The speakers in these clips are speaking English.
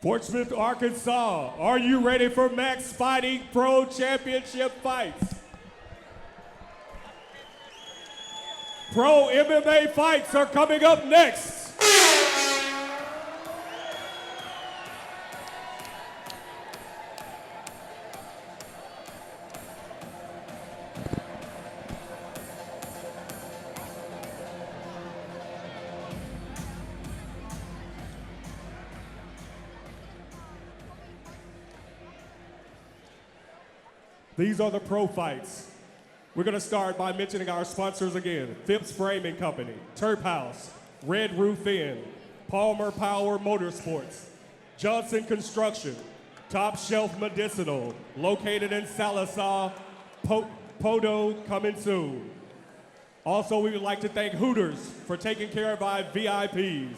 Fort Smith, Arkansas, are you ready for Max Fighting Pro Championship fights? Pro MMA fights are coming up next. These are the pro fights. We're gonna start by mentioning our sponsors again. Phipps Framing Company, Turf House, Red Roof Inn, Palmer Power Motorsports, Johnson Construction, Top Shelf Medicinal, located in Sallisaw, Podo coming soon. Also, we would like to thank Hooters for taking care of our VIPs.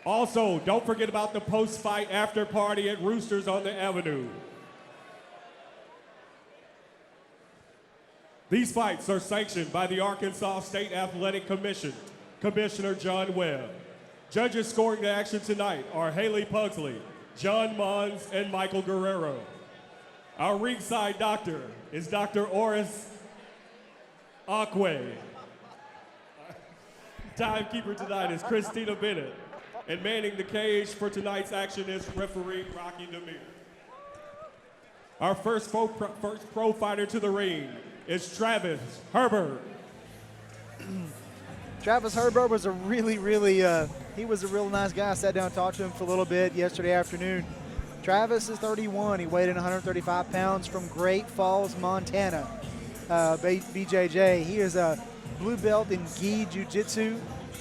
Also, don't forget about the post-fight after party at Roosters on the Avenue. These fights are sanctioned by the Arkansas State Athletic Commission, Commissioner John Webb. Judges scoring the action tonight are Haley Pugsley, John Mons, and Michael Guerrero. Our ringside doctor is Dr. Oris Akwe. Timekeeper tonight is Christina Bennett. And manning the cage for tonight's action is referee Rocky Demir. Our first pro fighter to the ring is Travis Herbert. Travis Herbert was a really he was a real nice guy. I sat down and talked to him for a little bit yesterday afternoon. Travis is 31. He weighed in 135 pounds from Great Falls, Montana. BJJ. He is a blue belt in Gi Jiu Jitsu.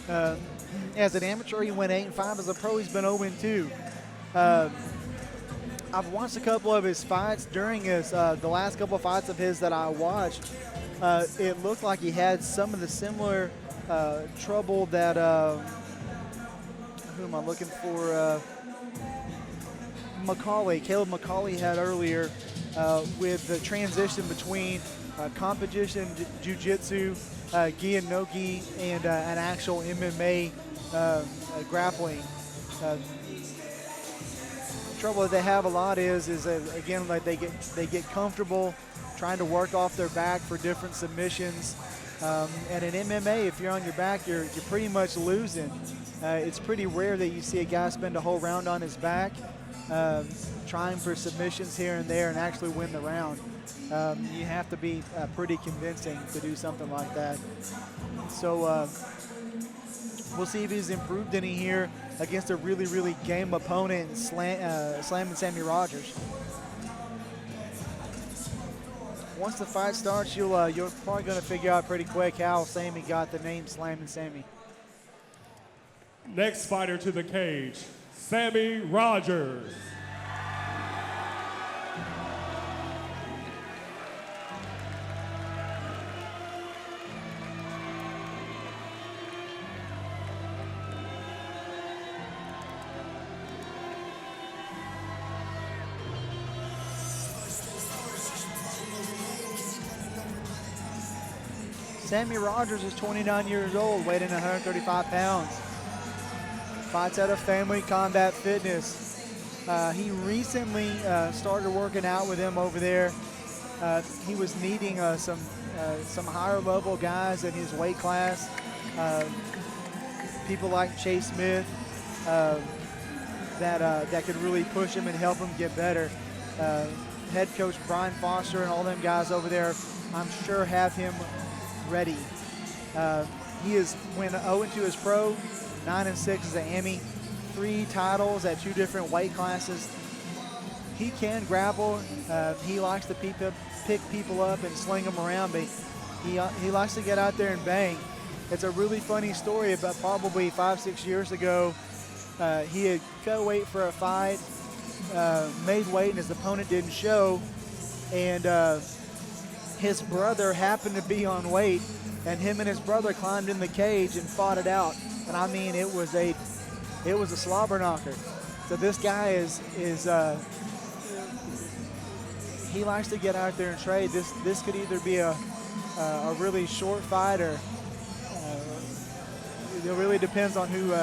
As an amateur, he went 8-5. As a pro, he's been 0-2. I've watched a couple of his fights. During his the last couple of fights of his that I watched, it looked like he had some of the similar trouble that who am I looking for? Caleb McCauley had earlier with the transition between competition jiu-jitsu, gi and no gi, and an actual MMA grappling. Trouble that they have a lot is again, like they get comfortable trying to work off their back for different submissions. And in MMA, if you're on your back, you're pretty much losing. It's pretty rare that you see a guy spend a whole round on his back trying for submissions here and there and actually win the round. You have to be pretty convincing to do something like that. So we'll see if he's improved any here against a really game opponent, slamming Sammy Rogers. Once the fight starts, you're probably going to figure out pretty quick how Sammy got the name Slamming Sammy. Next fighter to the cage, Sammy Rogers. Sammy Rogers is 29 years old, weighed in 135 pounds. Fights out of Family Combat Fitness. He recently started working out with him over there. He was needing some higher level guys in his weight class. People like Chase Smith that could really push him and help him get better. Head coach Brian Foster and all them guys over there, I'm sure, have him ready. He went 0-2 as pro, 9-6 as an Emmy, 3 titles at 2 different weight classes. He can grapple. He likes to pick people up and sling them around, but he likes to get out there and bang. It's a really funny story about probably 5-6 years ago. He had cut weight for a fight, made weight, and his opponent didn't show, and his brother happened to be on weight, and him and his brother climbed in the cage and fought it out. And I mean, it was a slobber knocker. So this guy he likes to get out there and trade. This could either be a really short fight, or it really depends on who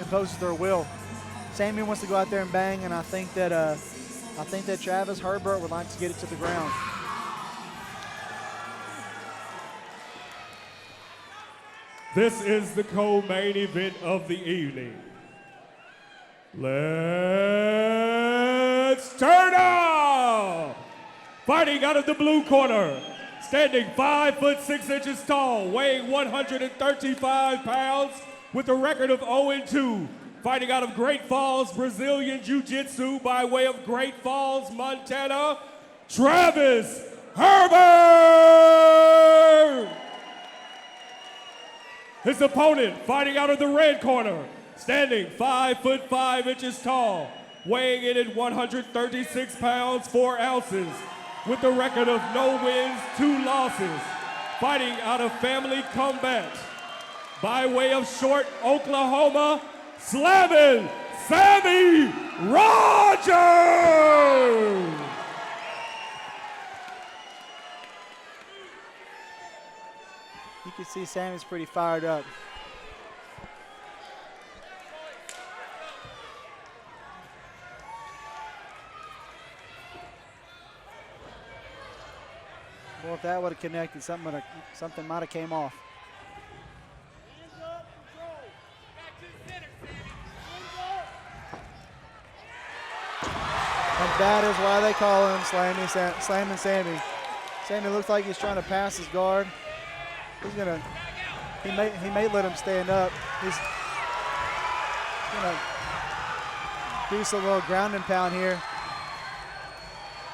imposes their will. Sammy wants to go out there and bang, and I think that Travis Herbert would like to get it to the ground. This is the co-main event of the evening. Let's turn up! Fighting out of the blue corner, standing 5'6" tall, weighing 135 pounds, with a record of 0-2. Fighting out of Great Falls, Brazilian Jiu Jitsu by way of Great Falls, Montana, Travis Herbert! His opponent, fighting out of the red corner, standing 5'5" tall, weighing in at 136 pounds, 4 ounces, with a record of no wins, 2 losses, fighting out of Family Combat, by way of Short, Oklahoma, slamming Sammy Rogers! You can see Sammy's pretty fired up. Well, if that would have connected, something might have came off. And that is why they call him Slamming Sammy. Sammy looks like he's trying to pass his guard. He may let him stand up. He's gonna do some little ground and pound here.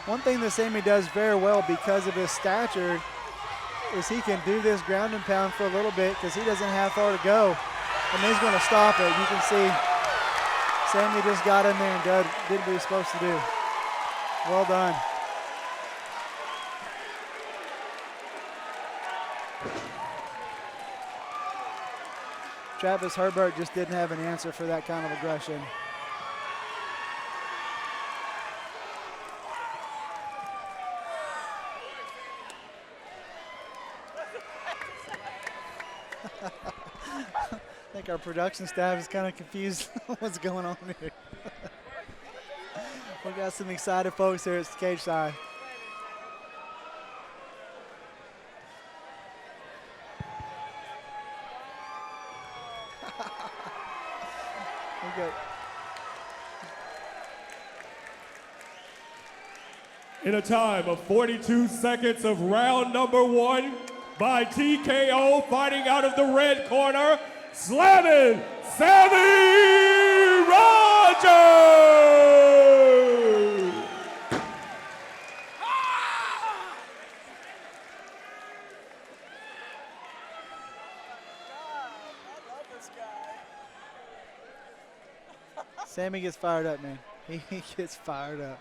One thing that Sammy does very well because of his stature is he can do this ground and pound for a little bit because he doesn't have far to go. And he's gonna stop it. You can see Sammy just got in there and did what he was supposed to do. Well done. Travis Herbert just didn't have an answer for that kind of aggression. I think our production staff is kind of confused what's going on here. We got some excited folks here at the cage side. Okay. In a time of 42 seconds of round number 1 by TKO, fighting out of the red corner, slamming Sammy Rogers! Sammy gets fired up, man. He gets fired up.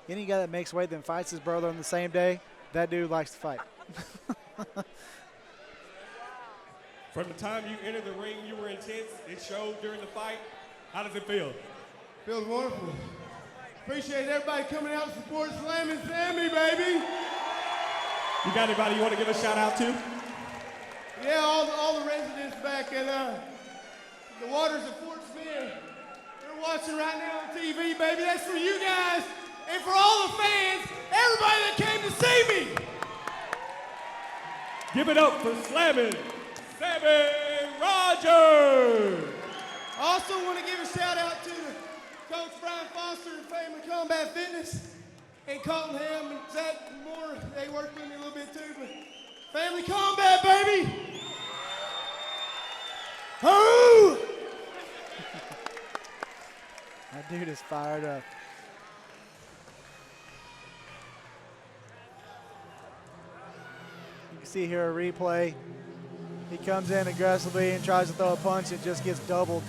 Any guy that makes weight then fights his brother on the same day, that dude likes to fight. From the time you entered the ring, you were intense. It showed during the fight. How does it feel? Feels wonderful. Appreciate everybody coming out to support Slamming Sammy, baby. You got anybody you want to give a shout out to? Yeah, all the residents back at the waters of Fort Smith. They're watching right now on TV, baby. That's for you guys and for all the fans, everybody that came to see me. Give it up for slamming Sammy Rogers. I also want to give a shout out to Coach Brian Foster and Family Combat Fitness and Colton Ham and Zach Moore. They worked with me a little bit too, but Family Combat, baby. Who? That dude is fired up. You can see here a replay. He comes in aggressively and tries to throw a punch and just gets doubled.